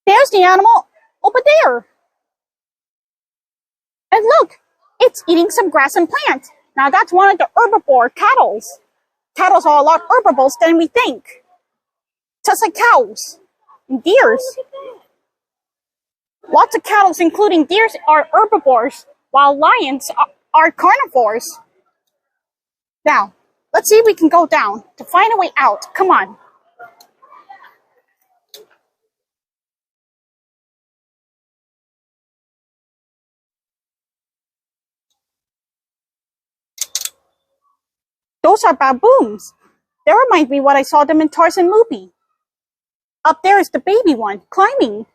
There's the animal over there. And look, it's eating some grass and plants. Now that's one of the herbivore cattle. Cattle are a lot herbivorous than we think. Just like cows and deers. Lots of cattle, including deers, are herbivores, while lions are carnivores. Now, let's see if we can go down to find a way out. Come on. Those are baboons. They remind me what I saw them in Tarzan movie. Up there is the baby one, climbing.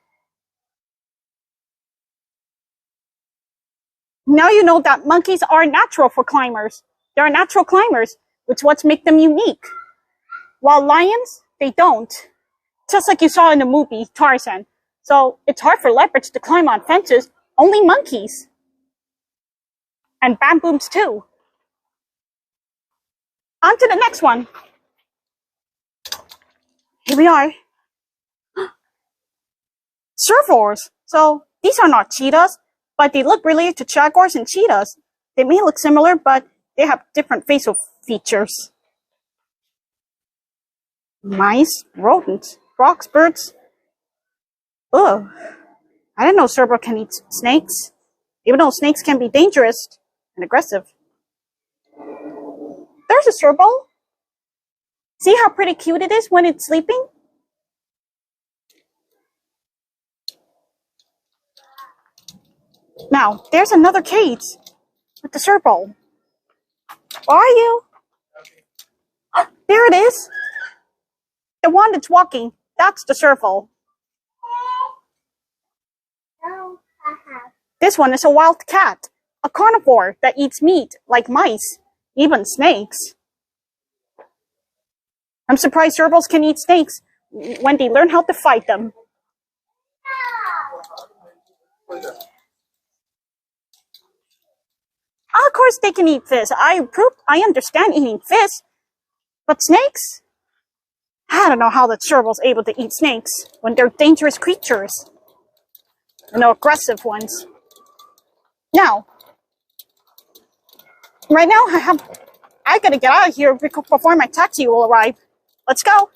Now you know that monkeys are natural for climbers. They're natural climbers, which is what makes them unique. While lions, they don't. Just like you saw in the movie, Tarzan. So it's hard for leopards to climb on fences, only monkeys. And baboons too. On to the next one. Here we are. Servors. So these are not cheetahs, but they look related to jaguars and cheetahs. They may look similar, but they have different facial features. Mice, rodents, frogs, birds. Ugh. I didn't know serval can eat snakes, even though snakes can be dangerous and aggressive. There's a serval. See how pretty cute it is when it's sleeping? Now, there's another cage with the serval. Where are you? Oh, there it is. The one that's walking. That's the serval. This one is a wild cat, a carnivore that eats meat like mice, even snakes. I'm surprised servals can eat snakes when they learn how to fight them. Of course they can eat fish. I understand eating fish. But snakes? I don't know how the serval's able to eat snakes when they're dangerous creatures. And they're aggressive ones. Now, right now I gotta get out of here before my taxi will arrive. Let's go.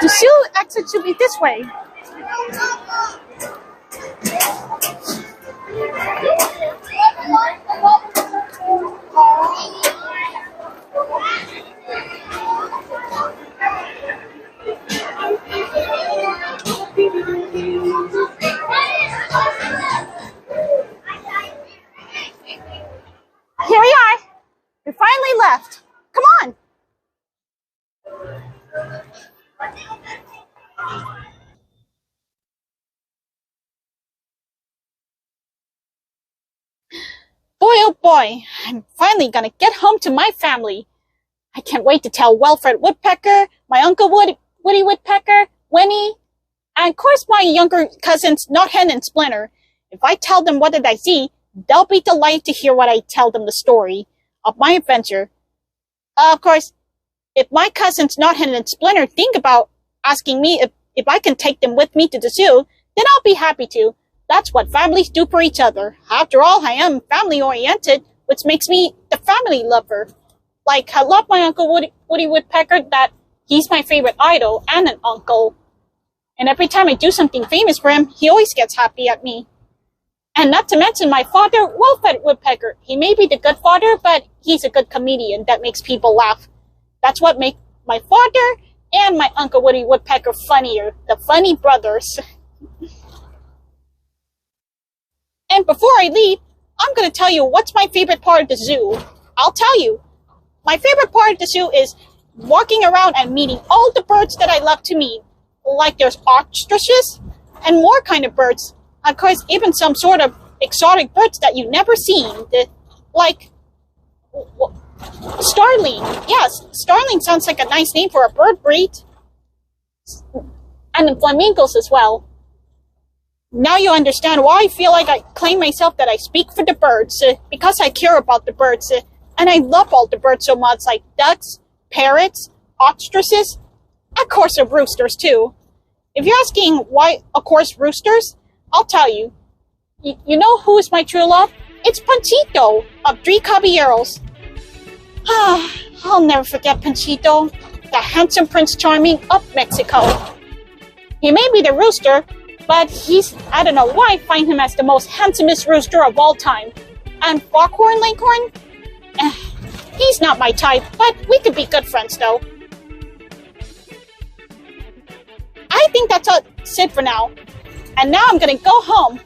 The zoo exit should be this way. Here we are. We finally left. Come on. Boy, oh boy, I'm finally gonna get home to my family. I can't wait to tell Wilfred Woodpecker, my uncle Woody Woodpecker, Winnie, and of course my younger cousins, Nuthen and Splinter. If I tell them what did I see, they'll be delighted to hear what I tell them the story of my adventure. Of course, if my cousins Nuthen and Splinter think about asking me if I can take them with me to the zoo, then I'll be happy to. That's what families do for each other. After all, I am family-oriented, which makes me the family lover. Like, I love my Uncle Woody Woodpecker, that he's my favorite idol and an uncle. And every time I do something famous for him, he always gets happy at me. And not to mention my father, Wilfred Woodpecker. He may be the good father, but he's a good comedian that makes people laugh. That's what makes my father and my Uncle Woody Woodpecker funnier. The funny brothers. And before I leave, I'm going to tell you what's my favorite part of the zoo. I'll tell you. My favorite part of the zoo is walking around and meeting all the birds that I love to meet. Like there's ostriches and more kind of birds. Of course, even some sort of exotic birds that you've never seen. Like starling. Yes, starling sounds like a nice name for a bird breed. And And the flamingos as well. Now you understand why I feel like I claim myself that I speak for the birds, because I care about the birds, and I love all the birds so much, like ducks, parrots, ostriches, of course the roosters too. If you're asking why, of course, roosters, I'll tell you. You know who is my true love? It's Panchito of Three Caballeros. I'll never forget Panchito, the handsome Prince Charming of Mexico. He may be the rooster, but I don't know why I find him as the most handsomest rooster of all time. And Foghorn Leghorn? He's not my type, but we could be good friends though. I think that's it for now. And now I'm gonna go home.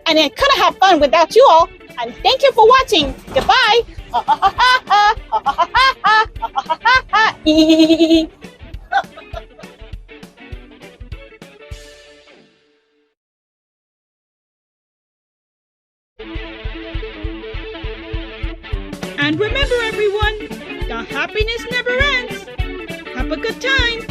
And I couldn't have fun without you all. And thank you for watching. Goodbye. And remember everyone, the happiness never ends. Have a good time.